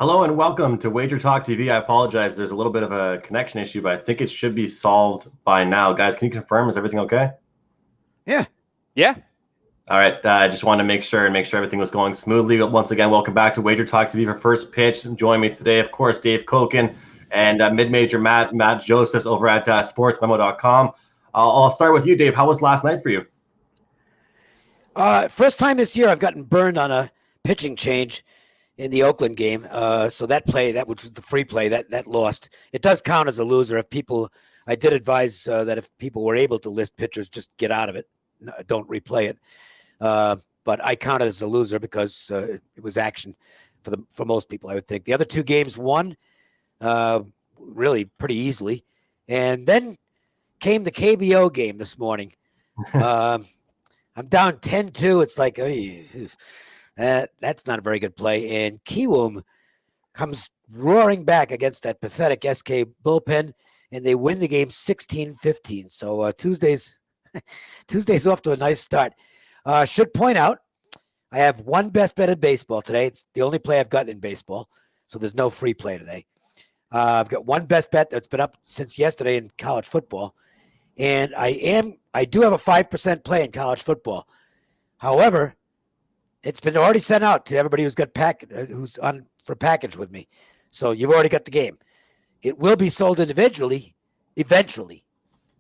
Hello and welcome to Wager Talk TV. I apologize. There's a little bit of a connection issue, but I think it should be solved by now. Guys, can you confirm? Is everything okay? Yeah. All right. I just wanted to make sure everything was going smoothly. Once again, welcome back to Wager Talk TV for First Pitch. Join me today, of course, Dave Koken and mid-major Matt Josephs over at sportsmemo.com. I'll start with you, Dave. How was last night for you? First time this year I've gotten burned on a pitching change in the Oakland game. So that play, which was the free play, that lost. It does count as a loser. I did advise that if people were able to list pitchers, just get out of it. Don't replay it. But I counted as a loser because it was action for most people, I would think. The other two games won really pretty easily. And then came the KBO game this morning. I'm down 10-2. It's like, that's not a very good play. And Kiwoom comes roaring back against that pathetic SK bullpen, and they win the game 16-15. So Tuesday's off to a nice start. Should point out, I have one best bet in baseball today. It's the only play I've gotten in baseball, so there's no free play today. I've got one best bet that's been up since yesterday in college football, and I do have a 5% play in college football. However, it's been already sent out to everybody who's on for package with me. So you've already got the game. It will be sold individually eventually.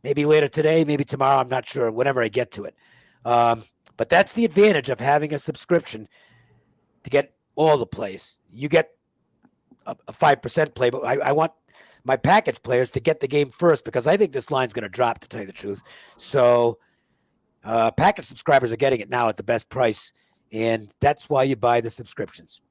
Maybe later today, maybe tomorrow. I'm not sure. Whenever I get to it. But that's the advantage of having a subscription to get all the plays. You get a 5% play, but I want my package players to get the game first because I think this line's going to drop, to tell you the truth. So package subscribers are getting it now at the best price, and that's why you buy the subscriptions.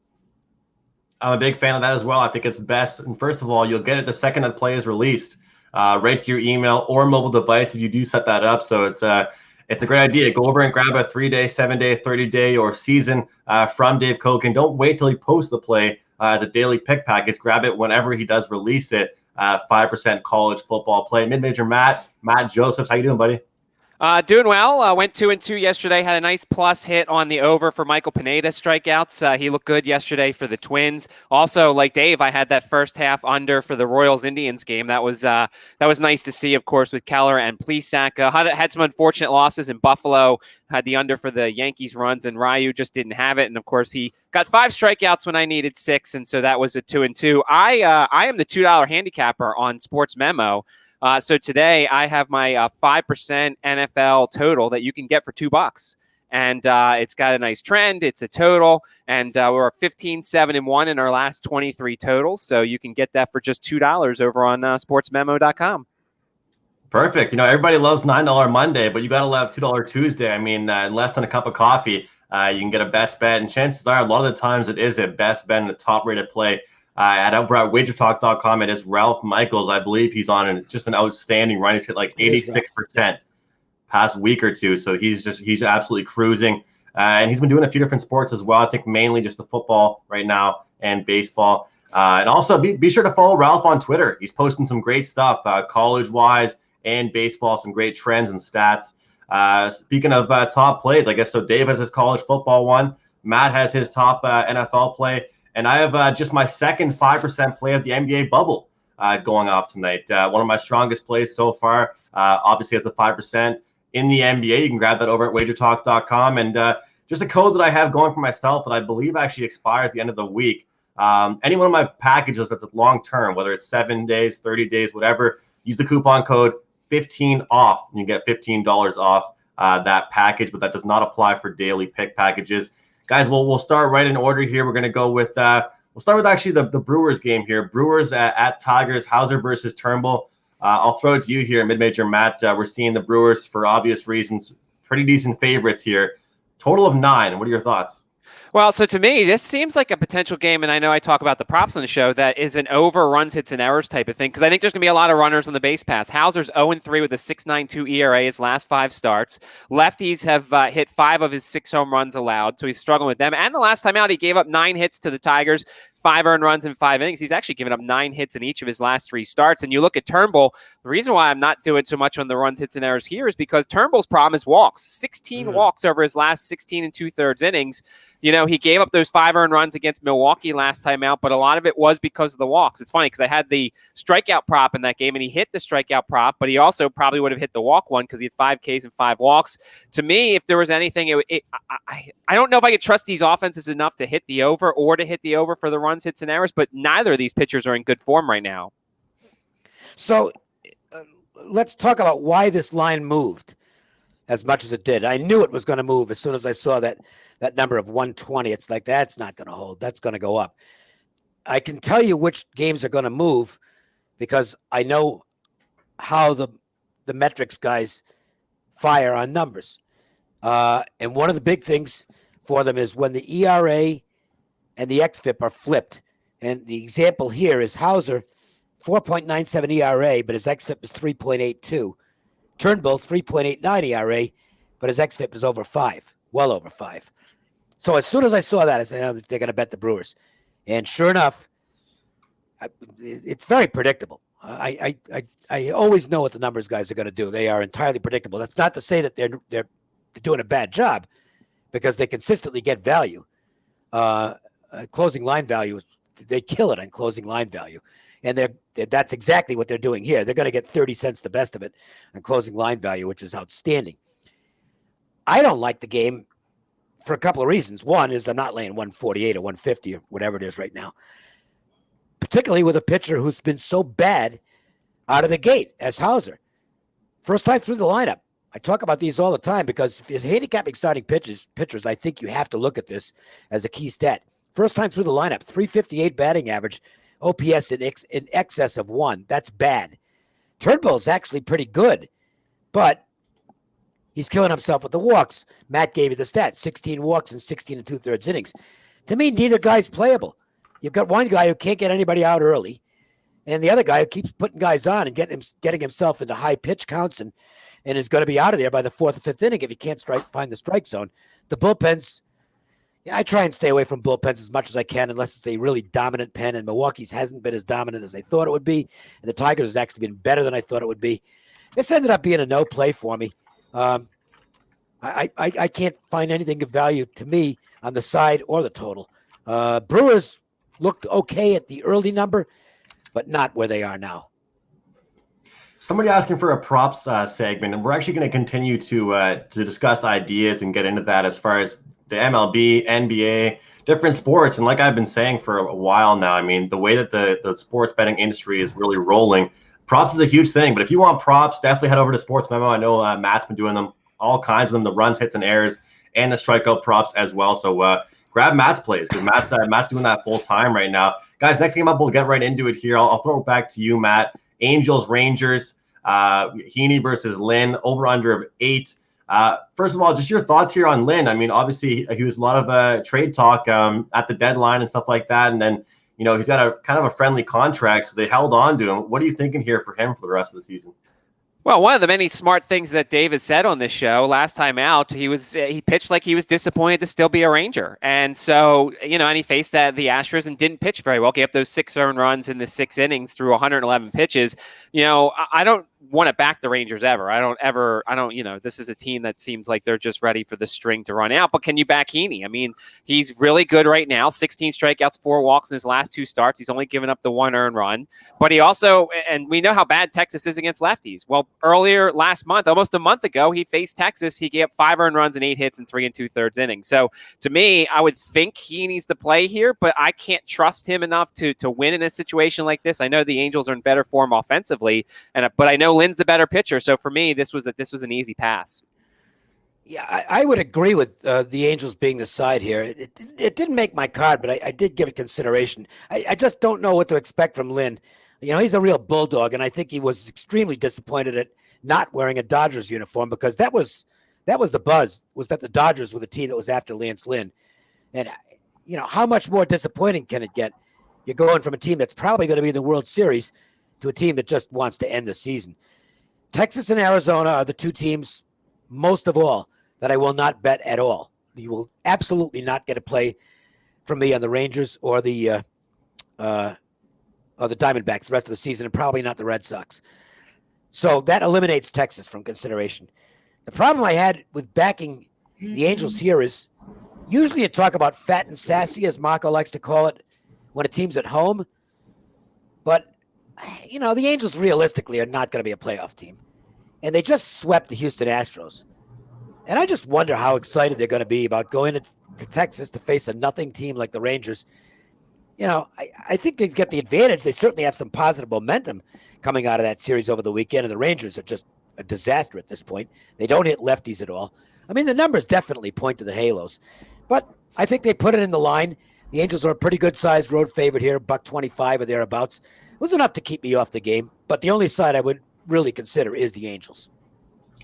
I'm a big fan of that as well. I think it's best. And first of all, you'll get it the second that play is released, right to your email or mobile device if you do set that up. So it's a great idea. Go over and grab a 3-day, 7-day, 30-day, or season from Dave Koken. Don't wait till he posts the play as a daily pick package. Grab it whenever he does release it. 5% college football play. Mid-major Matt Josephs. How you doing, buddy? Doing well. Went 2-2 yesterday. Had a nice plus hit on the over for Michael Pineda strikeouts. He looked good yesterday for the Twins. Also, like Dave, I had that first half under for the Royals-Indians game. That was nice to see, of course, with Keller and Plesac. Had some unfortunate losses in Buffalo. Had the under for the Yankees runs, and Ryu just didn't have it. And, of course, he got 5 strikeouts when I needed 6, and so that was a 2-2. I am the $2 handicapper on Sports Memo. So today I have my 5% NFL total that you can get for $2. And it's got a nice trend. It's a total. And we're 15-7-1 in our last 23 totals. So you can get that for just $2 over on sportsmemo.com. Perfect. Everybody loves $9 Monday, but you got to love $2 Tuesday. I mean, less than a cup of coffee, you can get a best bet. And chances are a lot of the times it is a best bet and a top-rated play. Over at wagertalk.com, it is Ralph Michaels. I believe he's on just an outstanding run. He's hit like 86% past week or two. So he's absolutely cruising. And he's been doing a few different sports as well. I think mainly just the football right now and baseball. And also be sure to follow Ralph on Twitter. He's posting some great stuff, college-wise and baseball, some great trends and stats. Speaking of top plays, I guess so Dave has his college football one. Matt has his top NFL play. And I have just my second 5% play of the NBA bubble going off tonight. One of my strongest plays so far, obviously has the 5% in the NBA. You can grab that over at wagertalk.com. And just a code that I have going for myself that I believe actually expires at the end of the week. Any one of my packages that's long-term, whether it's 7 days, 30 days, whatever, use the coupon code 15 off. And you get $15 off that package, but that does not apply for daily pick packages. Guys, we'll start right in order here. We're going to go with we'll start with actually the Brewers game here. Brewers at Tigers, Hauser versus Turnbull. I'll throw it to you here, mid-major Matt. We're seeing the Brewers, for obvious reasons, pretty decent favorites here. Total of 9. What are your thoughts? Well, so to me, this seems like a potential game, and I know I talk about the props on the show, that is an over runs, hits, and errors type of thing, because I think there's going to be a lot of runners on the base pass. Hauser's 0-3 with a 6.92 ERA his last 5 starts. Lefties have hit 5 of his 6 home runs allowed, so he's struggling with them. And the last time out, he gave up 9 hits to the Tigers, 5 earned runs in 5 innings. He's actually given up 9 hits in each of his last 3 starts. And you look at Turnbull, the reason why I'm not doing so much on the runs, hits, and errors here is because Turnbull's problem is walks. 16 walks over his last 16 2/3 innings. he gave up those 5 earned runs against Milwaukee last time out, but a lot of it was because of the walks. It's funny because I had the strikeout prop in that game, and he hit the strikeout prop, but he also probably would have hit the walk one because he had 5 Ks and 5 walks. To me, if there was anything, I don't know if I could trust these offenses enough to hit the over or to hit the over for the runs, hits, and errors, but neither of these pitchers are in good form right now. So let's talk about why this line moved as much as it did. I knew it was going to move as soon as I saw that number of 120. It's like, that's not going to hold. That's going to go up. I can tell you which games are going to move because I know how the metrics guys fire on numbers. And one of the big things for them is when the ERA and the XFIP are flipped. And the example here is Hauser, 4.97 ERA, but his XFIP is 3.82. Turnbull, 3.89 ERA, but his XFIP is over 5, well over 5. So as soon as I saw that, I said, oh, they're going to bet the Brewers. And sure enough, it's very predictable. I always know what the numbers guys are going to do. They are entirely predictable. That's not to say that they're doing a bad job because they consistently get value. Closing line value, they kill it on closing line value. And that's exactly what they're doing here. They're going to get 30 cents the best of it on closing line value, which is outstanding. I don't like the game for a couple of reasons. One is I'm not laying 148 or 150 or whatever it is right now, particularly with a pitcher who's been so bad out of the gate as Hauser. First time through the lineup. I talk about these all the time because if you're handicapping starting pitchers, I think you have to look at this as a key stat. First time through the lineup, 358 batting average, OPS in excess of 1. That's bad. Turnbull's actually pretty good, but he's killing himself with the walks. Matt gave you the stats, 16 walks in 16 and 2/3 innings. To me, neither guy's playable. You've got one guy who can't get anybody out early, and the other guy who keeps putting guys on and getting himself into high pitch counts and is going to be out of there by the 4th or 5th inning if he can't find the strike zone. The bullpens, I try and stay away from bullpens as much as I can unless it's a really dominant pen, and Milwaukee's hasn't been as dominant as I thought it would be, and the Tigers has actually been better than I thought it would be. This ended up being a no play for me. I can't find anything of value to me on the side or the total. Brewers looked okay at the early number, but not where they are now. Somebody asking for a props segment, and we're actually going to continue to discuss ideas and get into that as far as the MLB, NBA, different sports. And like I've been saying for a while now, I mean, the way that the sports betting industry is really rolling, props is a huge thing. But if you want props, definitely head over to Sports Memo. I know Matt's been doing them, all kinds of them, the runs, hits, and errors, and the strikeout props as well. So grab Matt's plays because Matt's doing that full time right now. Guys, next game up, we'll get right into it here. I'll throw it back to you, Matt. Angels, Rangers, Heaney versus Lynn, over under of 8. First of all, just your thoughts here on Lynn. I mean, obviously he was a lot of trade talk at the deadline and stuff like that. And then, he's got a kind of a friendly contract, so they held on to him. What are you thinking here for him for the rest of the season? Well, one of the many smart things that David said on this show last time out, he pitched like he was disappointed to still be a Ranger. And so, and he faced the Astros and didn't pitch very well. Gave up those 6 earned runs in the 6 innings through 111 pitches. I don't want to back the Rangers ever. This is a team that seems like they're just ready for the string to run out. But can you back Heaney? I mean, he's really good right now. 16 strikeouts, 4 walks in his last 2 starts. He's only given up the 1 earned run. But he also, and we know how bad Texas is against lefties. Well, earlier last month, almost a month ago, he faced Texas. He gave up 5 earned runs and 8 hits in 3 2/3 innings. So to me, I would think he needs to play here, but I can't trust him enough to win in a situation like this. I know the Angels are in better form offensively, but I know Lynn's the better pitcher. So for me, this was an easy pass. Yeah, I would agree with the Angels being the side here. It didn't make my card, but I did give it consideration. I just don't know what to expect from Lynn. He's a real bulldog, and I think he was extremely disappointed at not wearing a Dodgers uniform because that was the buzz, was that the Dodgers were the team that was after Lance Lynn. And, how much more disappointing can it get? You're going from a team that's probably going to be in the World Series to a team that just wants to end the season. Texas and Arizona are the 2 teams, most of all, that I will not bet at all. You will absolutely not get a play from me on the Rangers or the Diamondbacks the rest of the season, and probably not the Red Sox. So that eliminates Texas from consideration. The problem I had with backing the Angels here is Usually you talk about fat and sassy, as Marco likes to call it, when a team's at home. But, the Angels realistically are not going to be a playoff team. And they just swept the Houston Astros. And I just wonder how excited they're going to be about going to Texas to face a nothing team like the Rangers. I think they get the advantage. They certainly have some positive momentum coming out of that series over the weekend, and the Rangers are just a disaster at this point. They don't hit lefties at all. I mean, the numbers definitely point to the Halos. But I think they put it in the line. The Angels are a pretty good-sized road favorite here, $1.25 or thereabouts. It was enough to keep me off the game, but the only side I would really consider is the Angels.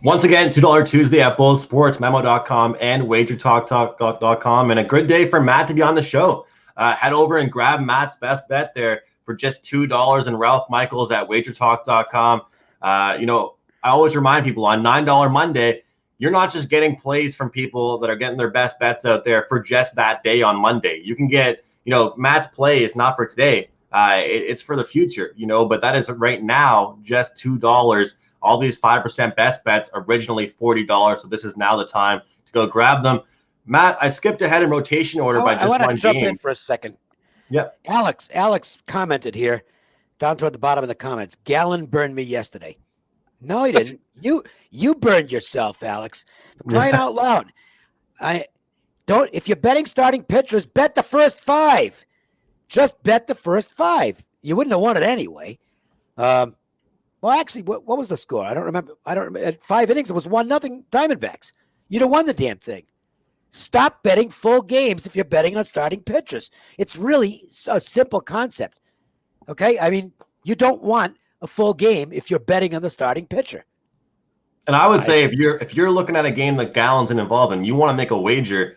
Once again, $2 Tuesday at both sportsmemo.com and wagertalk.com. And a good day for Matt to be on the show. Head over and grab Matt's best bet there for just $2 and Ralph Michaels at wagertalk.com. I always remind people on $9 Monday, you're not just getting plays from people that are getting their best bets out there for just that day on Monday. You can get, Matt's play is not for today. It's for the future, but that is right now just $2. All these 5% best bets, originally $40. So this is now the time to go grab them. Matt, I skipped ahead in rotation order by just one game. I want to jump in for a second. Yep. Alex commented here down toward the bottom of the comments. Gallon burned me yesterday. No, he didn't. You burned yourself, Alex. For crying out loud. If you're betting starting pitchers, bet the first 5. Just bet the first 5. You wouldn't have won it anyway. Well, actually, what was the score? I don't remember. At 5 innings, it was 1-0 Diamondbacks. You'd have won the damn thing. Stop betting full games if you're betting on starting pitchers. It's really a simple concept. Okay? I mean, you don't want a full game if you're betting on the starting pitcher. And I would say if you're looking at a game that Gallon's involved in, you want to make a wager,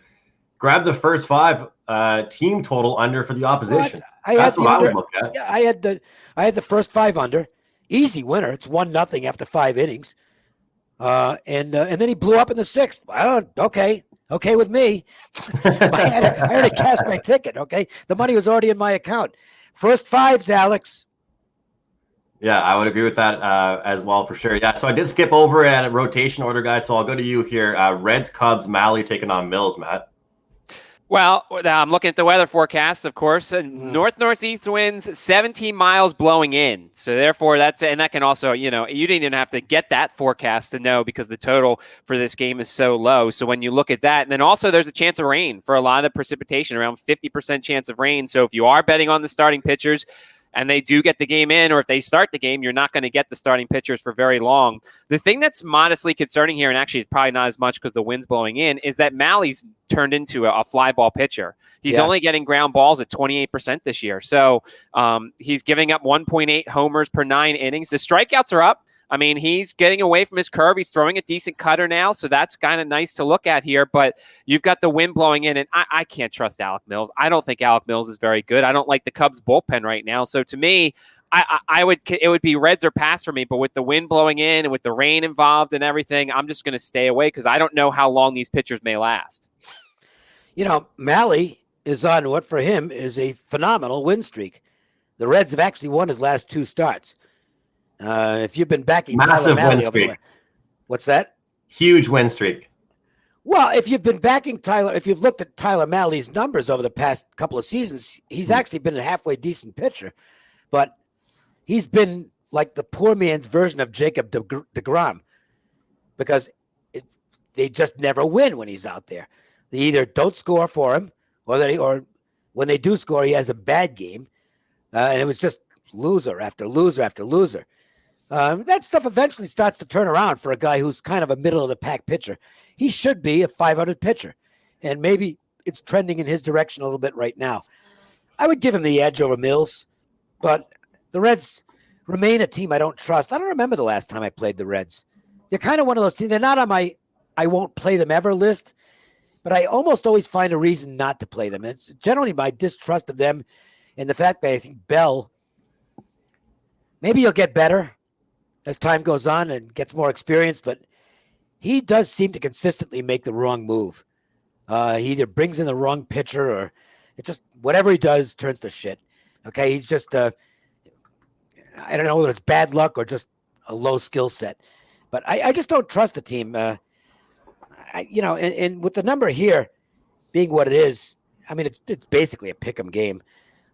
grab the first 5 team total under for the opposition. That's what I would look at. Yeah, I had the first 5 under. Easy winner. It's 1-0 after 5 innings. And then he blew up in the 6th. Well, okay with me. I already cashed my ticket. Okay, the money was already in my account. First 5s, Alex. Yeah, I would agree with that as well for sure. Yeah, so I did skip over at a rotation order, guys. So I'll go to you here. Reds, Cubs, Malley taking on Mills, Matt. Well, I'm looking at the weather forecast, of course. North-northeast winds 17 miles blowing in. So therefore, that can also, you didn't even have to get that forecast to know because the total for this game is so low. So when you look at that, and then also there's a chance of rain for a lot of precipitation, around 50% chance of rain. So if you are betting on the starting pitchers, and they do get the game in, or if they start the game, you're not going to get the starting pitchers for very long. The thing that's modestly concerning here, and actually probably not as much because the wind's blowing in, is that Malley's turned into a fly ball pitcher. He's only getting ground balls at 28% this year. So he's giving up 1.8 homers per 9 innings. The strikeouts are up. I mean, he's getting away from his curve. He's throwing a decent cutter now, so that's kind of nice to look at here. But you've got the wind blowing in, and I can't trust Alec Mills. I don't think Alec Mills is very good. I don't like the Cubs bullpen right now. So to me, it would be Reds or pass for me. But with the wind blowing in and with the rain involved and everything, I'm just going to stay away because I don't know how long these pitchers may last. Malley is on what for him is a phenomenal win streak. The Reds have actually won his last 2 starts. If you've been backing massive Tyler win streak. What's that? Huge win streak. Well, if you've been backing Tyler, if you've looked at Tyler Malley's numbers over the past couple of seasons, he's actually been a halfway decent pitcher, but he's been like the poor man's version of Jacob deGrom because they just never win when he's out there. They either don't score for him, or when they do score, he has a bad game, and it was just loser after loser after loser. That stuff eventually starts to turn around for a guy who's kind of a middle-of-the-pack pitcher. He should be a 500 pitcher, and maybe it's trending in his direction a little bit right now. I would give him the edge over Mills, but the Reds remain a team I don't trust. I don't remember the last time I played the Reds. They're kind of one of those teams. They're not on my I won't play them ever list, but I almost always find a reason not to play them. It's generally my distrust of them and the fact that I think Bell, maybe he'll get better as time goes on and gets more experience, but he does seem to consistently make the wrong move. He either brings in the wrong pitcher or it just, whatever he does turns to shit. Okay. He's just, I don't know whether it's bad luck or just a low skill set, but I just don't trust the team. And with the number here, being what it is, I mean, it's basically a pick 'em game.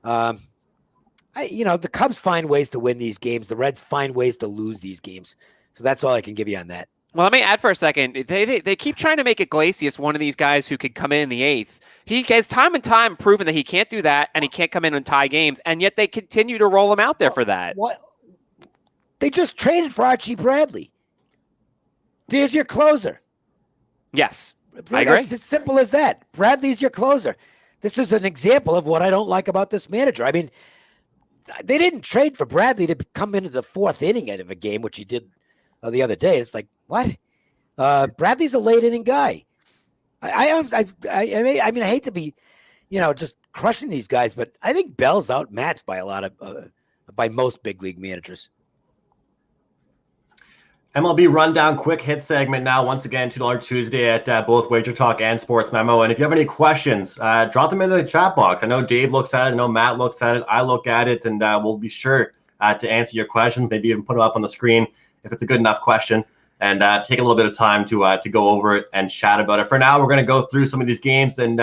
The Cubs find ways to win these games. The Reds find ways to lose these games. So that's all I can give you on that. Well, let me add for a second. They keep trying to make Iglesias one of these guys who could come in the eighth. He has time and time proven that he can't do that, and he can't come in and tie games, and yet they continue to roll him out there for that. What? They just traded for Archie Bradley. There's your closer. Yes, I agree. It's as simple as that. Bradley's your closer. This is an example of what I don't like about this manager. I mean, they didn't trade for Bradley to come into the fourth inning of a game, which he did the other day. It's like, what? Bradley's a late inning guy. I mean, I hate to be, just crushing these guys, but I think Bell's outmatched by by most big league managers. MLB rundown quick hit segment now. Once again, $2 Tuesday at both Wager Talk and Sports Memo. And if you have any questions, drop them into the chat box. I know Dave looks at it. I know Matt looks at it. I look at it, and we'll be sure to answer your questions. Maybe even put them up on the screen if it's a good enough question, and take a little bit of time to go over it and chat about it. For now, we're going to go through some of these games and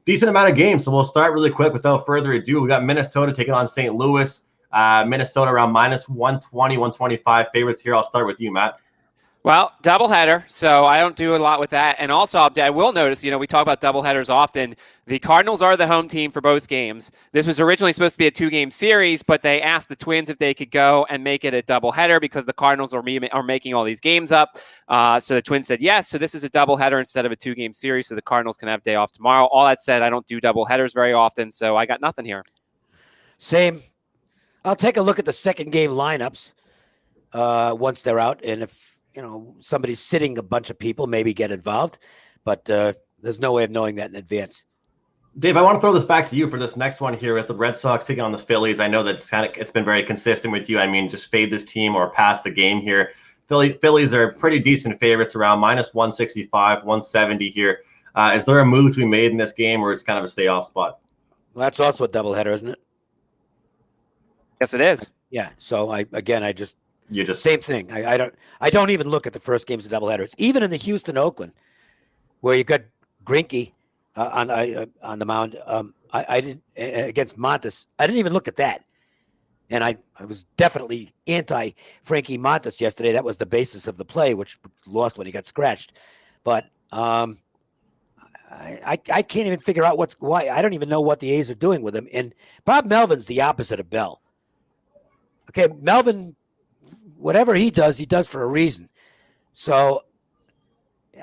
decent amount of games. So we'll start really quick without further ado. We got Minnesota taking on St. Louis. Minnesota around minus 120, 125 favorites here. I'll start with you, Matt. Well, doubleheader, so I don't do a lot with that. And also, I will notice, we talk about doubleheaders often. The Cardinals are the home team for both games. This was originally supposed to be a 2-game series, but they asked the Twins if they could go and make it a doubleheader because the Cardinals are making all these games up. So the Twins said yes. So this is a doubleheader instead of a 2-game series, so the Cardinals can have day off tomorrow. All that said, I don't do doubleheaders very often, so I got nothing here. Same. I'll take a look at the second game lineups once they're out, and if somebody's sitting a bunch of people, maybe get involved, but there's no way of knowing that in advance. Dave, I want to throw this back to you for this next one here with the Red Sox taking on the Phillies. I know that it's been very consistent with you. I mean, just fade this team or pass the game here. Phillies are pretty decent favorites around minus 165, 170 here. Is there a move to be made in this game, or is it kind of a stay off spot? Well, that's also a doubleheader, isn't it? Yes, it is. Yeah. So You just same thing. I don't even look at the first games of doubleheaders. Even in the Houston Oakland, where you got Greinke on the mound, I didn't against Montes. I didn't even look at that, and I was definitely anti Frankie Montes yesterday. That was the basis of the play, which lost when he got scratched. But I can't even figure out why. I don't even know what the A's are doing with him. And Bob Melvin's the opposite of Bell. Okay, Melvin, whatever he does for a reason. So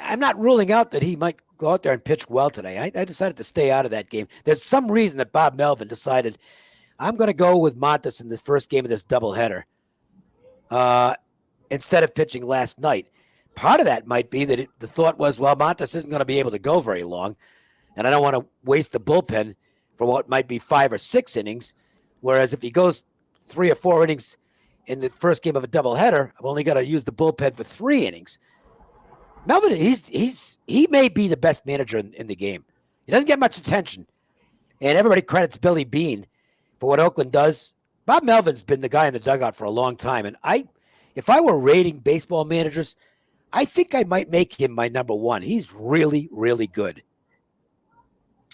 I'm not ruling out that he might go out there and pitch well today. I decided to stay out of that game. There's some reason that Bob Melvin decided, I'm going to go with Montes in the first game of this doubleheader instead of pitching last night. Part of that might be that the thought was, well, Montes isn't going to be able to go very long, and I don't want to waste the bullpen for what might be 5 or 6 innings, whereas if he goes 3 or 4 innings in the first game of a doubleheader, I've only got to use the bullpen for 3 innings. Melvin, he may be the best manager in the game. He doesn't get much attention, and everybody credits Billy Beane for what Oakland does. Bob Melvin's been the guy in the dugout for a long time, and if I were rating baseball managers, I think I might make him my number 1. He's really, really good.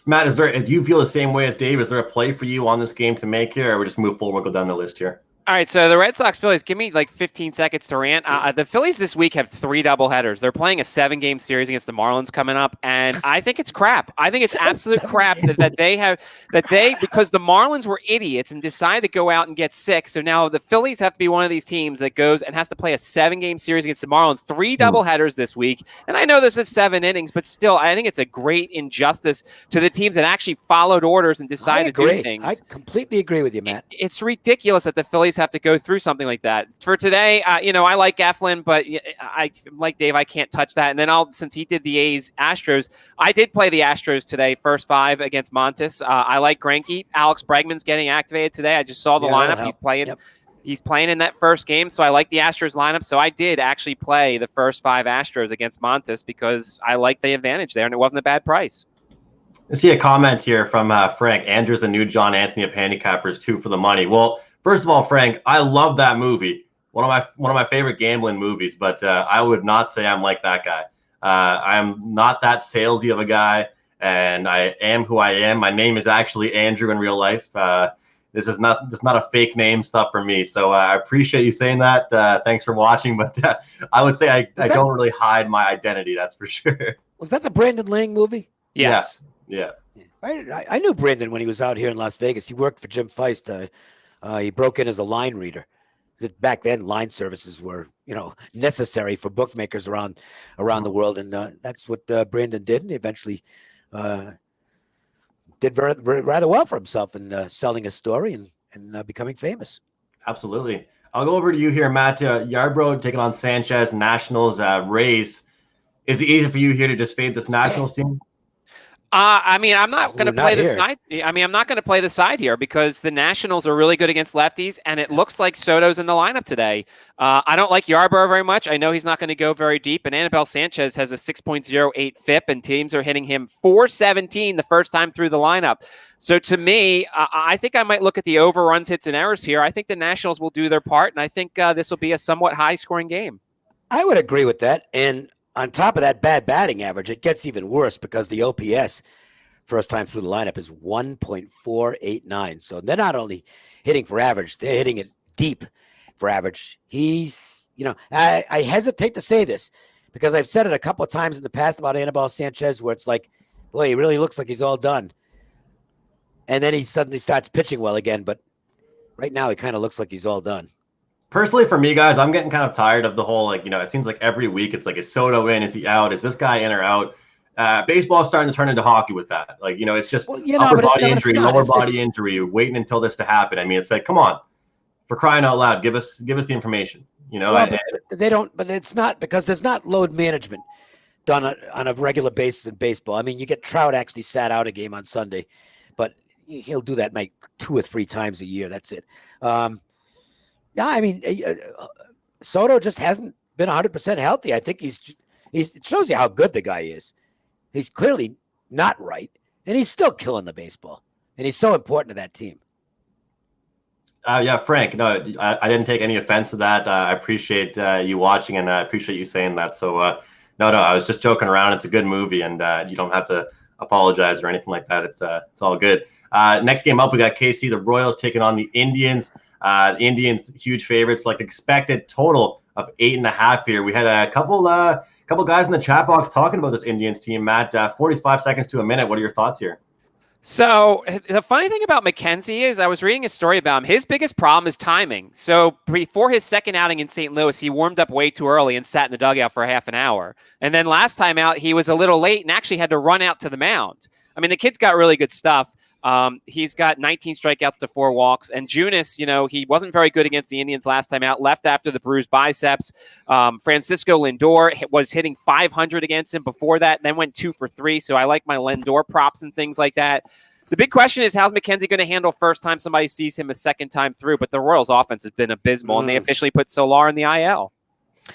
Matt, do you feel the same way as Dave? Is there a play for you on this game to make here, or we just move forward, go down the list here? All right, so the Red Sox Phillies, give me like 15 seconds to rant. The Phillies this week have 3 doubleheaders. They're playing a 7-game series against the Marlins coming up, and I think it's crap. I think it's absolute crap because the Marlins were idiots and decided to go out and get 6. So now the Phillies have to be one of these teams that goes and has to play a 7-game series against the Marlins. 3 doubleheaders this week, and I know this is 7 innings, but still, I think it's a great injustice to the teams that actually followed orders and decided to do things. I completely agree with you, Matt. It's ridiculous that the Phillies have to go through something like that. For today, I like Eflin, but I like Dave. I can't touch that. And then since he did the Astros, I did play the Astros today, first 5 against Montes. I like Greinke. Alex Bregman's getting activated today. I just saw the lineup. He's playing. Yep. He's playing in that first game, so I like the Astros lineup. So I did actually play the first 5 Astros against Montes because I like the advantage there, and it wasn't a bad price. I see a comment here from Frank. Andrew's the new John Anthony of handicappers, 2 for the money. Well, first of all, Frank, I love that movie. One of my favorite gambling movies, but I would not say I'm like that guy. I am not that salesy of a guy, and I am who I am. My name is actually Andrew in real life. This is not a fake name stuff for me. So I appreciate you saying that. Thanks for watching. But I would say I don't really hide my identity. That's for sure. Was that the Brandon Lang movie? Yes. Yeah. I knew Brandon when he was out here in Las Vegas. He worked for Jim Feist. He broke in as a line reader. Back then, line services were, necessary for bookmakers around the world, and that's what Brandon did. And he eventually did rather well for himself in selling his story and becoming famous. Absolutely. I'll go over to you here, Matt. Yarbrough taking on Sanchez, Nationals, Rays. Is it easy for you here to just fade this Nationals team? I'm not going to play the side. I'm not going to play the side here because the Nationals are really good against lefties, and it looks like Soto's in the lineup today. I don't like Yarbrough very much. I know he's not going to go very deep, and Anibal Sanchez has a 6.08 FIP, and teams are hitting him .417 the first time through the lineup. So to me, I think I might look at the over runs, hits, and errors here. I think the Nationals will do their part, and I think this will be a somewhat high-scoring game. I would agree with that, and on top of that bad batting average, it gets even worse because the OPS first time through the lineup is 1.489. So they're not only hitting for average, they're hitting it deep for average. He's, I hesitate to say this because I've said it a couple of times in the past about Anibal Sanchez where it's like, boy, he really looks like he's all done. And then he suddenly starts pitching well again. But right now, he kind of looks like he's all done. Personally, for me, guys, I'm getting kind of tired of the whole, it seems like every week it's like, is Soto in? Is he out? Is this guy in or out? Baseball is starting to turn into hockey with that. It's just upper body injury, lower body injury, waiting until this to happen. I mean, it's like, come on, for crying out loud, give us the information, But they don't, but it's not because there's not load management done on a regular basis in baseball. I mean, you get Trout actually sat out a game on Sunday, but he'll do that like 2 or 3 times a year. That's it. No, I mean, Soto just hasn't been 100% healthy. I think it shows you how good the guy is. He's clearly not right, and he's still killing the baseball, and he's so important to that team. Yeah, Frank, no, I didn't take any offense to that. I appreciate you watching, and I appreciate you saying that. So, no, I was just joking around. It's a good movie, and you don't have to apologize or anything like that. It's all good. Next game up, we got KC, the Royals taking on the Indians. The Indians, huge favorites, like expected total of 8.5 here. We had a couple guys in the chat box talking about this Indians team. Matt, 45 seconds to a minute. What are your thoughts here? So the funny thing about McKenzie is I was reading a story about him. His biggest problem is timing. So before his second outing in St. Louis, he warmed up way too early and sat in the dugout for half an hour. And then last time out, he was a little late and actually had to run out to the mound. I mean, the kid's got really good stuff. He's got 19 strikeouts to 4 walks. And Junis, he wasn't very good against the Indians last time out, left after the bruised biceps. Francisco Lindor was hitting 500 against him before that, then went 2 for 3. So I like my Lindor props and things like that. The big question is, how's McKenzie going to handle first time somebody sees him a second time through? But the Royals offense has been abysmal, and they officially put Solar in the IL.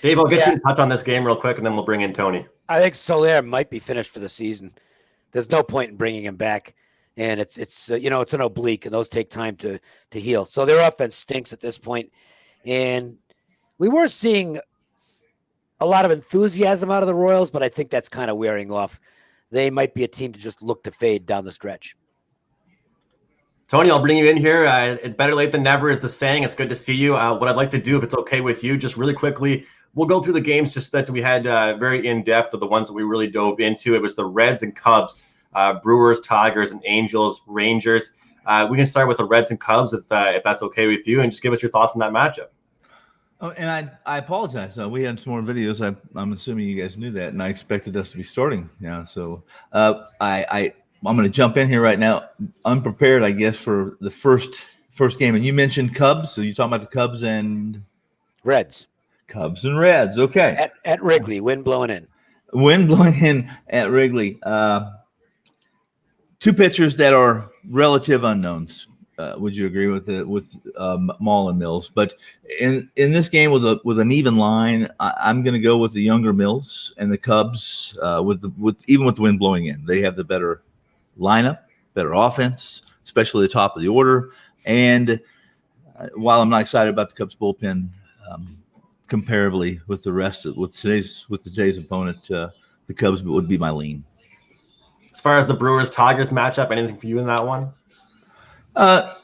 Dave, I'll get you to touch on this game real quick, and then we'll bring in Tony. I think Soler might be finished for the season. There's no point in bringing him back. And it's an oblique, and those take time to heal. So their offense stinks at this point. And we were seeing a lot of enthusiasm out of the Royals, but I think that's kind of wearing off. They might be a team to just look to fade down the stretch. Tony, I'll bring you in here. Better late than never is the saying. It's good to see you. What I'd like to do, if it's okay with you, just really quickly, we'll go through the games just that we had very in-depth of the ones that we really dove into. It was the Reds and Cubs. Brewers, Tigers, and Angels, Rangers. We can start with the Reds and Cubs if that's okay with you, and just give us your thoughts on that matchup. Oh, and I apologize. We had some more videos. I'm assuming you guys knew that, and I expected us to be starting now. So I'm going to jump in here right now, unprepared, I guess, for the first game. And you mentioned Cubs, so you're talking about the Cubs and Reds. Cubs and Reds. Okay. At Wrigley, wind blowing in. Wind blowing in at Wrigley. 2 pitchers that are relative unknowns. Would you agree with Maul and Mills? But in this game with an even line, I'm going to go with the younger Mills and the Cubs. Even with the wind blowing in, they have the better lineup, better offense, especially the top of the order. And while I'm not excited about the Cubs bullpen, comparably with today's opponent, the Cubs would be my lean. As far as the Brewers-Tigers matchup, anything for you in that one? Let's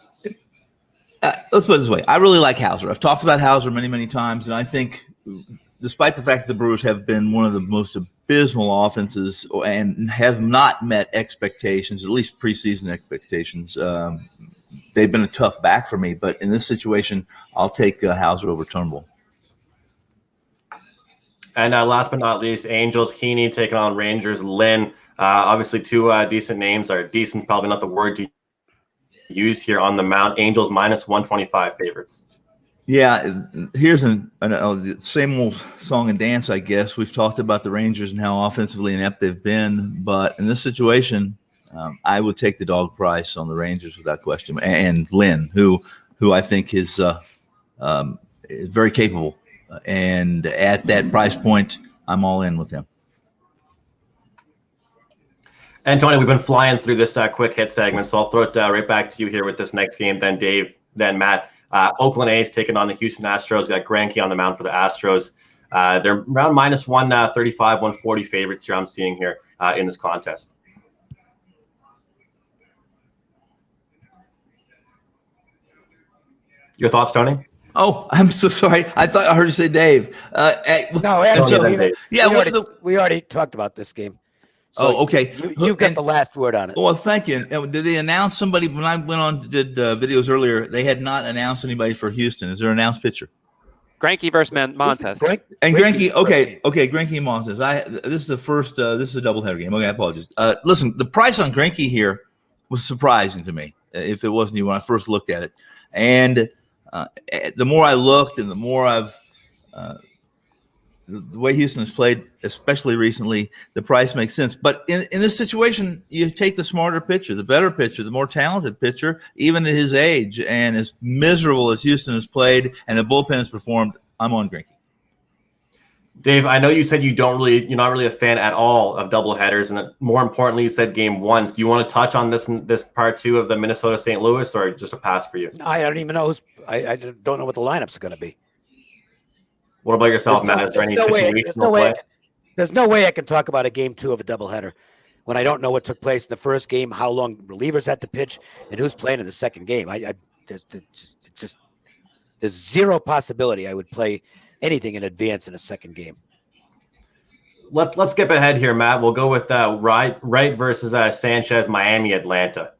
put it this way. I really like Hauser. I've talked about Hauser many, many times, and I think despite the fact that the Brewers have been one of the most abysmal offenses and have not met expectations, at least preseason expectations, they've been a tough back for me. But in this situation, I'll take Hauser over Turnbull. And last but not least, Angels, Heaney taking on Rangers, Lynn. Obviously, two decent names, are decent, probably not the word to use here on the mound. Angels minus 125 favorites. Yeah, here's the same old song and dance, I guess. We've talked about the Rangers and how offensively inept they've been. But in this situation, I would take the dog price on the Rangers without question. And Lynn, who I think is very capable. And at that price point, I'm all in with him. And Tony, we've been flying through this quick hit segment, so I'll throw it right back to you here with this next game. Then Dave, then Matt. Oakland A's taking on the Houston Astros. Got Greinke on the mound for the Astros. They're around minus 135, 140 favorites here I'm seeing here in this contest. Your thoughts, Tony? Oh, I'm so sorry. I thought I heard you say Dave. No, actually, we already talked about this game. So okay. You've got the last word on it. Well, thank you. Did they announce somebody? When I went on did videos earlier, they had not announced anybody for Houston. Is there an announced pitcher? Greinke versus Montes. Greinke. Okay. Greinke and Montes. This is the first. This is a doubleheader game. Okay, I apologize. Listen, the price on Greinke here was surprising to me. If it wasn't you when I first looked at it, and the more I looked, and the more I've. The way Houston has played, especially recently, the price makes sense. But in this situation, you take the smarter pitcher, the better pitcher, the more talented pitcher, even at his age. And as miserable as Houston has played and the bullpen has performed, I'm on Greinke. Dave, I know you said you're not really a fan at all of doubleheaders, and more importantly, you said game ones. Do you want to touch on this part two of the Minnesota St. Louis, or just a pass for you? I don't even know. I don't know what the lineups are going to be. What about yourself, Matt? Is there any situational play? There's no way I can talk about a game two of a doubleheader when I don't know what took place in the first game, how long relievers had to pitch, and who's playing in the second game. There's zero possibility I would play anything in advance in a second game. Let's skip ahead here, Matt. We'll go with Wright versus Sanchez, Miami, Atlanta.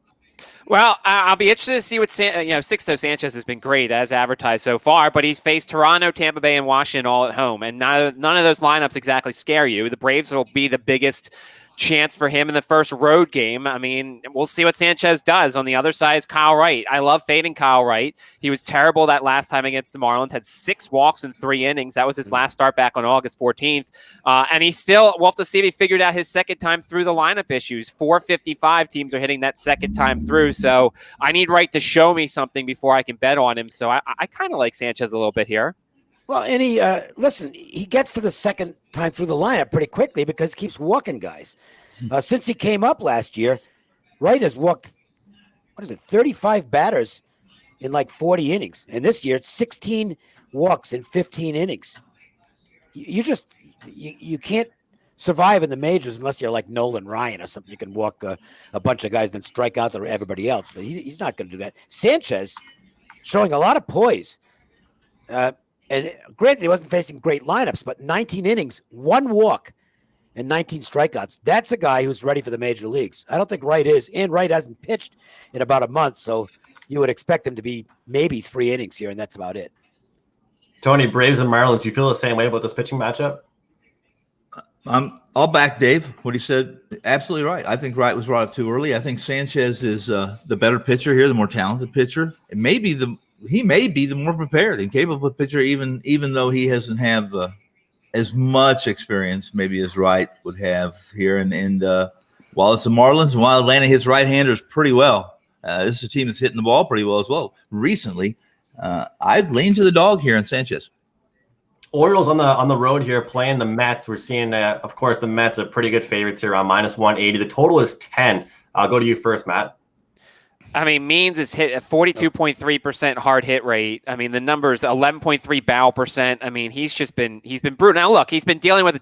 Well, I'll be interested to see what Sixto Sanchez has been great as advertised so far, but he's faced Toronto, Tampa Bay, and Washington all at home, and none of those lineups exactly scare you. The Braves will be the biggest chance for him in the first road game. I mean, we'll see what Sanchez does. On the other side is Kyle Wright. I love fading Kyle Wright. He was terrible that last time against the Marlins, had 6 walks in 3 innings. That was his last start back on August 14th. And we'll have to see if he figured out his second time through the lineup issues. 455 teams are hitting that second time through. So I need Wright to show me something before I can bet on him. So I kind of like Sanchez a little bit here. Well, and he gets to the second time through the lineup pretty quickly because he keeps walking guys. Since he came up last year, Wright has walked, 35 batters in like 40 innings. And this year, it's 16 walks in 15 innings. You can't survive in the majors unless you're like Nolan Ryan or something. You can walk a bunch of guys and then strike out everybody else. But he's not going to do that. Sanchez showing a lot of poise. And granted, he wasn't facing great lineups, but 19 innings, 1 walk, and 19 strikeouts. That's a guy who's ready for the major leagues. I don't think Wright is, and Wright hasn't pitched in about a month, so you would expect him to be maybe 3 innings here, and that's about it. Tony, Braves and Marlins, do you feel the same way about this pitching matchup? I'll back Dave. What he said, absolutely right. I think Wright was brought up too early. I think Sanchez is the better pitcher here, the more talented pitcher. He may be the more prepared and capable pitcher, even though he doesn't have as much experience maybe as Wright would have here. And while it's the Marlins, and while Atlanta hits right-handers pretty well, this is a team that's hitting the ball pretty well as well. Recently, I'd lean to the dog here in Sanchez. Orioles on the road here playing the Mets. We're seeing, of course, the Mets are pretty good favorites here on minus 180. The total is 10. I'll go to you first, Matt. I mean, Means is hit at 42.3% hard hit rate. I mean, the numbers 11.3 barrel percent. I mean, he's been brutal. Now look, he's been dealing with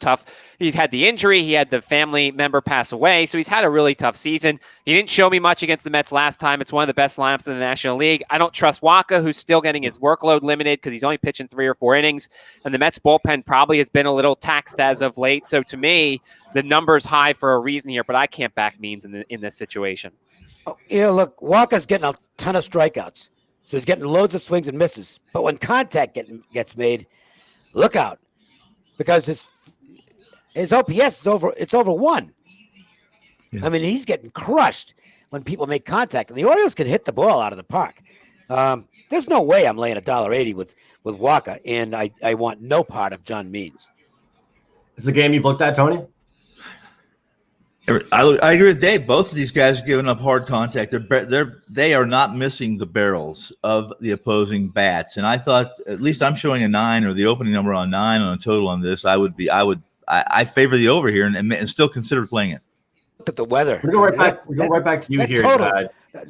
he's had the injury, he had the family member pass away, so he's had a really tough season. He didn't show me much against the Mets last time. It's one of the best lineups in the National League. I don't trust Waka, who's still getting his workload limited because he's only pitching 3 or 4 innings, and the Mets bullpen probably has been a little taxed as of late. So to me, the number's high for a reason here, but I can't back Means in this situation. Oh, look, Walker's getting a ton of strikeouts, so he's getting loads of swings and misses. But when contact gets made, look out, because his OPS is over. It's over 1. Yeah. I mean, he's getting crushed when people make contact, and the Orioles can hit the ball out of the park. There's no way I'm laying $1.80 with Walker, and I want no part of John Means. Is the game you've looked at, Tony? I agree with Dave. Both of these guys are giving up hard contact. They are not missing the barrels of the opposing bats. And I thought, at least I'm showing a 9 or the opening number on 9 on a total on this. I favor the over here and still consider playing it. Look at the weather. We go right back to you here. Total,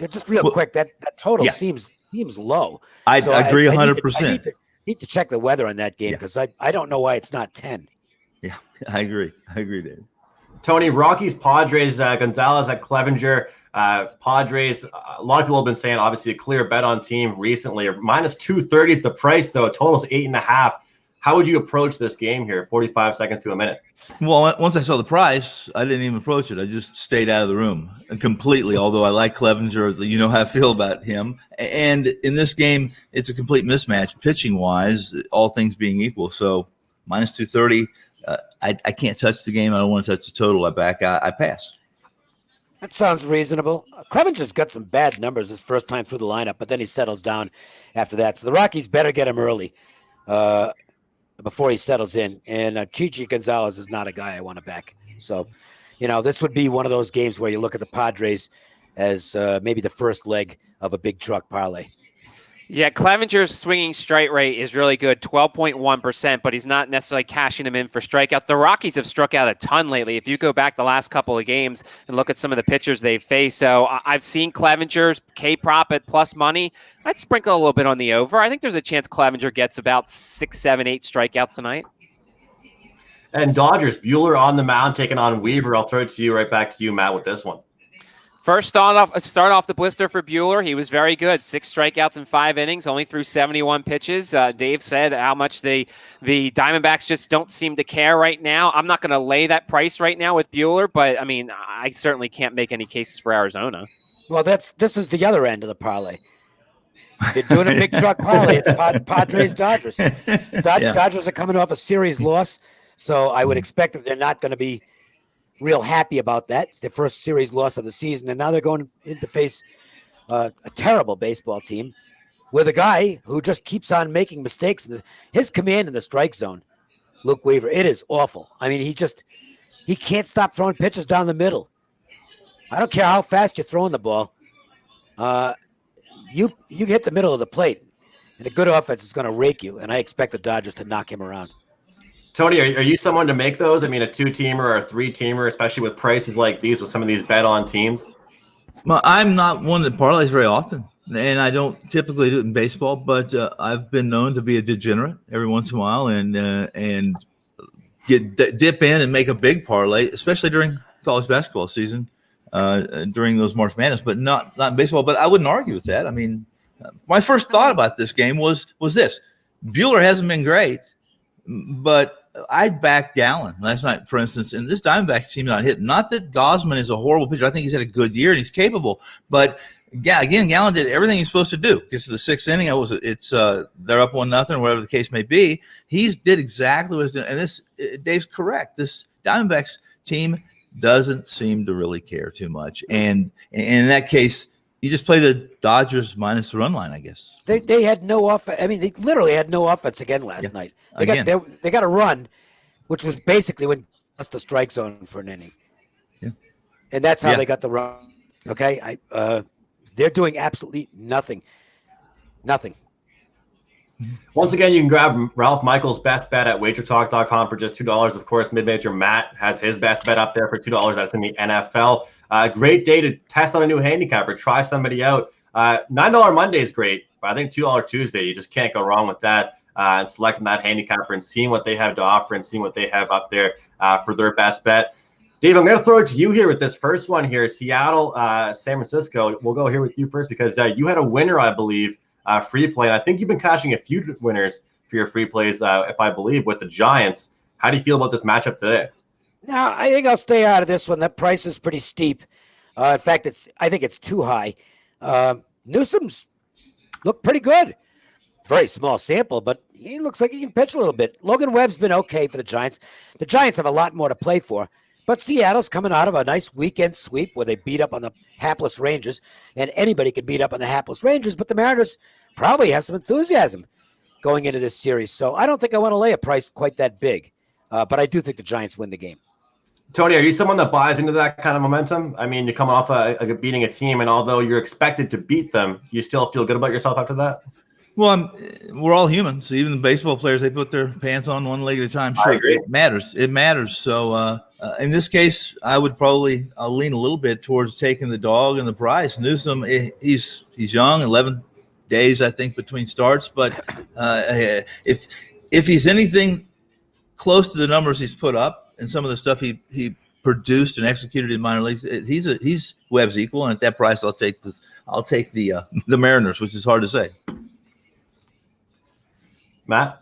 just real quick, that total seems low. I agree 100%. I need to check the weather on that game because I don't know why it's not 10. Yeah, I agree, Dave. Tony, Rockies, Padres, Gonzalez at Clevenger. Padres, a lot of people have been saying, obviously, a clear bet on team recently. Minus 230 is the price, though. Total's 8.5. How would you approach this game here? 45 seconds to a minute. Well, once I saw the price, I didn't even approach it. I just stayed out of the room completely, although I like Clevenger. You know how I feel about him. And in this game, it's a complete mismatch pitching-wise, all things being equal. So minus 230. I can't touch the game. I don't want to touch the total. I pass. That sounds reasonable. Clevenger's got some bad numbers his first time through the lineup, but then he settles down after that. So the Rockies better get him early before he settles in. And Chichi Gonzalez is not a guy I want to back. So, this would be one of those games where you look at the Padres as maybe the first leg of a big truck parlay. Yeah, Clevenger's swinging strike rate is really good, 12.1%, but he's not necessarily cashing them in for strikeouts. The Rockies have struck out a ton lately. If you go back the last couple of games and look at some of the pitchers they've faced. So I've seen Clevenger's K-prop at plus money. I'd sprinkle a little bit on the over. I think there's a chance Clevenger gets about 6, 7, 8 strikeouts tonight. And Dodgers, Buehler on the mound taking on Weaver. I'll throw it to you right back to you, Matt, with this one. First start off the blister for Buehler. He was very good. 6 strikeouts in 5 innings, only threw 71 pitches. Dave said how much the Diamondbacks just don't seem to care right now. I'm not going to lay that price right now with Buehler, but I mean, I certainly can't make any cases for Arizona. Well, this is the other end of the parlay. They're doing a big truck parlay. It's Padres Dodgers. Dodgers are coming off a series loss, so I would expect that they're not going to be real happy about that. It's their first series loss of the season, and now they're going in to face a terrible baseball team with a guy who just keeps on making mistakes. His command in the strike zone, Luke Weaver, it is awful. I mean, he can't stop throwing pitches down the middle. I don't care how fast you're throwing the ball. You hit the middle of the plate, and a good offense is going to rake you, and I expect the Dodgers to knock him around. Tony, are you someone to make those? I mean, a 2-teamer or a 3-teamer, especially with prices like these, with some of these bet-on teams? Well, I'm not one that parlays very often, and I don't typically do it in baseball, but I've been known to be a degenerate every once in a while and dip in and make a big parlay, especially during college basketball season, during those March Madness, but not in baseball. But I wouldn't argue with that. I mean, my first thought about this game was this. Buehler hasn't been great, but I'd back Gallen last night, for instance, and this Diamondbacks team not hitting. Not that Gosman is a horrible pitcher. I think he's had a good year and he's capable. But again, Gallen did everything he's supposed to do. Gets to the 6th inning. They're up 1-0, whatever the case may be. He did exactly what he's doing. And Dave's correct. This Diamondbacks team doesn't seem to really care too much. And in that case, you just play the Dodgers minus the run line, I guess. They had no offense. I mean, they literally had no offense again last night. They got a run, which was basically when that's the strike zone for an inning. Yeah. And that's how they got the run. Okay. They're doing absolutely nothing. Nothing. Once again, you can grab Ralph Michaels' best bet at wagertalk.com for just $2. Of course, Mid-Major Matt has his best bet up there for $2. That's in the NFL. Great day to test on a new handicapper. Try somebody out. $9 Monday is great, but I think $2 Tuesday, you just can't go wrong with that. And selecting that handicapper and seeing what they have to offer and seeing what they have up there for their best bet. Dave, I'm going to throw it to you here with this first one here. Seattle, San Francisco. We'll go here with you first because you had a winner, I believe, free play. And I think you've been cashing a few winners for your free plays, if I believe, with the Giants. How do you feel about this matchup today? Now, I think I'll stay out of this one. That price is pretty steep. In fact, I think it's too high. Newsom's looked pretty good. Very small sample, but he looks like he can pitch a little bit. Logan Webb's been okay for the Giants. The Giants have a lot more to play for. But Seattle's coming out of a nice weekend sweep where they beat up on the hapless Rangers, and anybody could beat up on the hapless Rangers, but the Mariners probably have some enthusiasm going into this series. So I don't think I want to lay a price quite that big, but I do think the Giants win the game. Tony, are you someone that buys into that kind of momentum? I mean, you come off beating a team, and although you're expected to beat them, you still feel good about yourself after that? Well, we're all humans. So even the baseball players, they put their pants on one leg at a time. Sure, it matters. It matters. So in this case, I'll lean a little bit towards taking the dog and the price. Newsom, he's young, 11 days, I think, between starts. But if he's anything close to the numbers he's put up and some of the stuff he produced and executed in minor leagues, he's Webb's equal. And at that price, I'll take the Mariners, which is hard to say. Matt?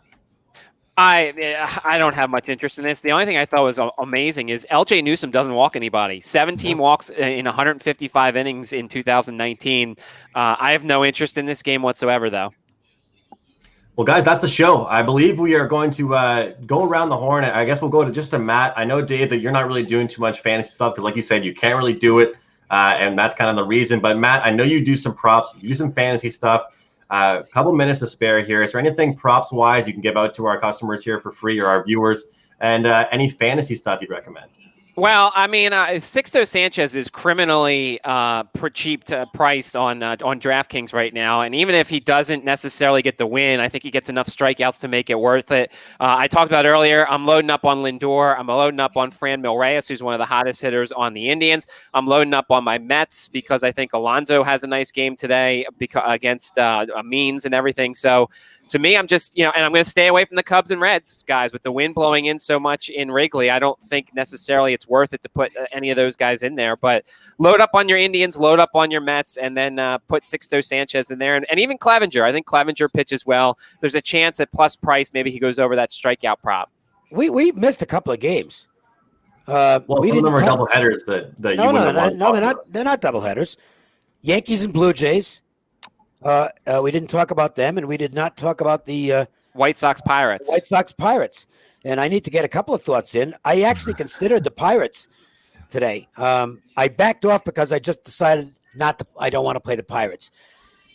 I don't have much interest in this. The only thing I thought was amazing is LJ Newsom doesn't walk anybody. 17 walks in 155 innings in 2019. I have no interest in this game whatsoever, though. Well, guys, that's the show. I believe we are going to go around the horn. I guess we'll go to Matt. I know, Dave, that you're not really doing too much fantasy stuff because, like you said, you can't really do it, and that's kind of the reason. But, Matt, I know you do some props. You do some fantasy stuff. A couple minutes to spare here. Is there anything props-wise you can give out to our customers here for free or our viewers? And any fantasy stuff you'd recommend? Well, I mean, Sixto Sanchez is criminally cheap priced on DraftKings right now, and even if he doesn't necessarily get the win, I think he gets enough strikeouts to make it worth it. I talked about earlier, I'm loading up on Lindor. I'm loading up on Franmil Reyes, who's one of the hottest hitters on the Indians. I'm loading up on my Mets because I think Alonso has a nice game today against Means and everything. So to me, I'm just, and I'm going to stay away from the Cubs and Reds, guys. With the wind blowing in so much in Wrigley, I don't think necessarily it's worth it to put any of those guys in there. But load up on your Indians, load up on your Mets, and then put Sixto Sanchez in there. And even Clevenger. I think Clevenger pitches well. There's a chance at plus price maybe he goes over that strikeout prop. We missed a couple of games. Well, some of them are double headers that you wouldn't want. No, they're not double headers. Yankees and Blue Jays. We didn't talk about them, and we did not talk about the White Sox Pirates. And I need to get a couple of thoughts in. I actually considered the Pirates today. I backed off because I just decided I don't want to play the Pirates.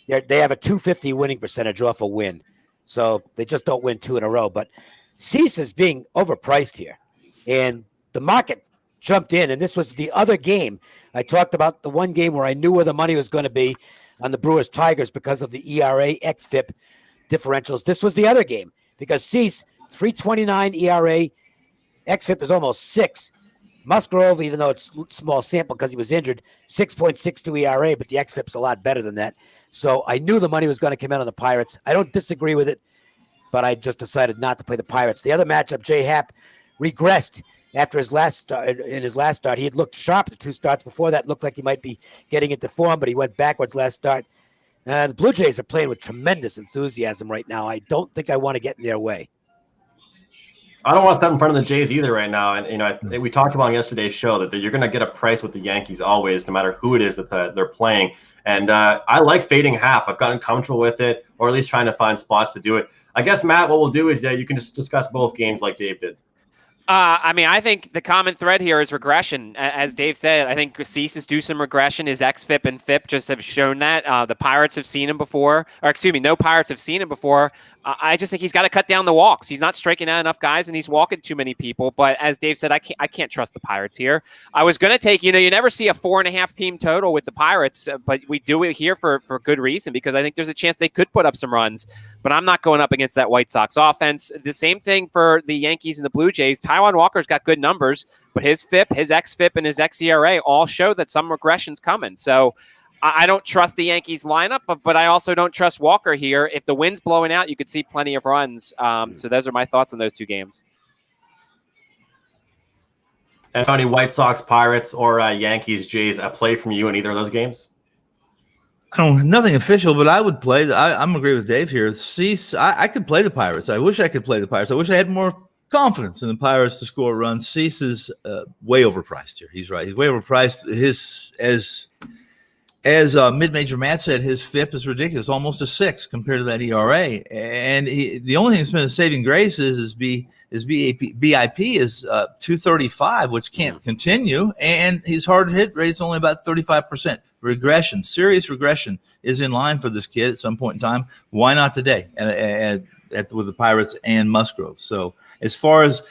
They have a 250 winning percentage off a win, so they just don't win two in a row. But Cease is being overpriced here, and the market jumped in, and this was the other game. I talked about the one game where I knew where the money was going to be on the Brewers Tigers because of the ERA XFIP differentials. This was the other game because Cease, 3.29 ERA, XFIP is almost 6. Musgrove, even though it's small sample because he was injured, 6.62 ERA, but the XFIP's a lot better than that. So I knew the money was going to come out on the Pirates. I don't disagree with it, but I just decided not to play the Pirates. The other matchup, J. Happ regressed after his last start. In his last start, he had looked sharp the two starts before that. Looked like he might be getting into form, but he went backwards last start. The Blue Jays are playing with tremendous enthusiasm right now. I don't think I want to get in their way. I don't want to step in front of the Jays either right now. And, we talked about on yesterday's show that you're going to get a price with the Yankees always, no matter who it is that they're playing. And I like fading Happ. I've gotten comfortable with it, or at least trying to find spots to do it. I guess, Matt, what we'll do is you can just discuss both games like Dave did. I think the common thread here is regression. As Dave said, I think Cease is due some regression. His XFIP and FIP just have shown that. The Pirates have seen him before. No Pirates have seen him before. I just think he's got to cut down the walks. He's not striking out enough guys, and he's walking too many people. But as Dave said, I can't trust the Pirates here. I was going to take, you never see a 4.5 team total with the Pirates, but we do it here for good reason because I think there's a chance they could put up some runs. But I'm not going up against that White Sox offense. The same thing for the Yankees and the Blue Jays. Taijuan Walker's got good numbers, but his FIP, his XFIP, and his XERA all show that some regression's coming. So I don't trust the Yankees lineup, but I also don't trust Walker here. If the wind's blowing out, you could see plenty of runs. So those are my thoughts on those two games. And Tony, White Sox, Pirates, or Yankees, Jays, a play from you in either of those games? Nothing official, but I would play. I'm agree with Dave here. Cease. I could play the Pirates. I wish I could play the Pirates. I wish I had more confidence in the Pirates to score runs. Cease is way overpriced here. He's right. He's way overpriced. As mid-major Matt said, his FIP is ridiculous, almost a 6 compared to that ERA. And the only thing that's been a saving grace is BIP is 235, which can't continue, and his hard hit rate is only about 35%. Regression, serious regression, is in line for this kid at some point in time. Why not today? With the Pirates and Musgrove. So as far as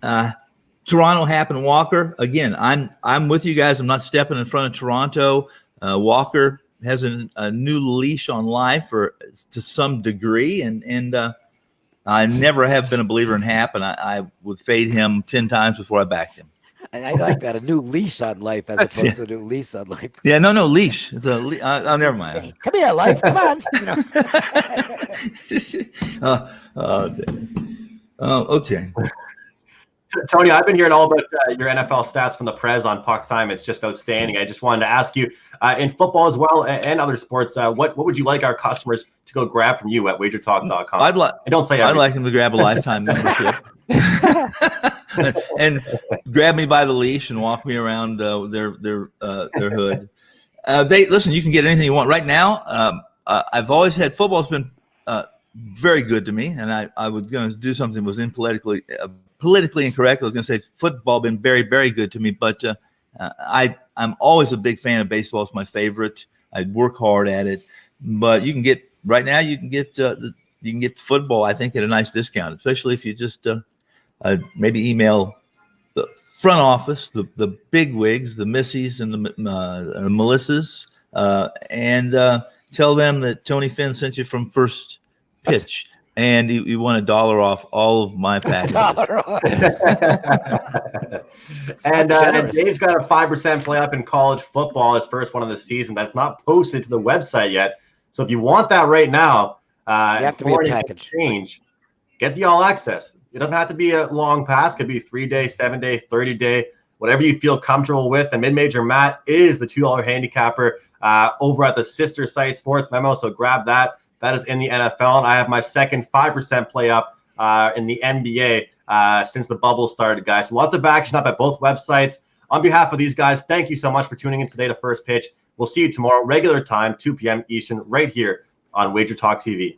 Toronto, Happ, and Walker, again, I'm with you guys. I'm not stepping in front of Toronto. Walker has a new leash on life, or to some degree, and I never have been a believer in Happ, and I would fade him 10 times before I backed him. I like that, a new lease on life as opposed to a new lease on life. Yeah, no leash. It's a never mind. Come here, life. Come on. Okay. Tony, I've been hearing all about your NFL stats from the Prez on Puck Time. It's just outstanding. I just wanted to ask you, in football as well and other sports, what would you like our customers to go grab from you at wagertalk.com? I'd like them to grab a lifetime membership and grab me by the leash and walk me around their hood. Listen. You can get anything you want right now. I've always had football's been very good to me, and I was going to do something that was politically incorrect. I was going to say football been very, very good to me, but I'm always a big fan of baseball. It's my favorite. I work hard at it, but you can get football, I think, at a nice discount, especially if you just maybe email the front office, the big wigs, the Missies and the Melissas, and tell them that Tony Finn sent you from First Pitch. And you want $1 off all of my packages. And Dave's got a 5% play up in college football, his first one of the season. That's not posted to the website yet. So if you want that right now, you have to be a package. Get the all access. It doesn't have to be a long pass. It could be 3-day, 7-day, 30-day, whatever you feel comfortable with. And Mid-Major Matt is the $2 handicapper over at the sister site Sports Memo. So grab that. That is in the NFL, and I have my second 5% play up in the NBA since the bubble started, guys. So lots of action up at both websites. On behalf of these guys, thank you so much for tuning in today to First Pitch. We'll see you tomorrow, regular time, 2 p.m. Eastern, right here on Wager Talk TV.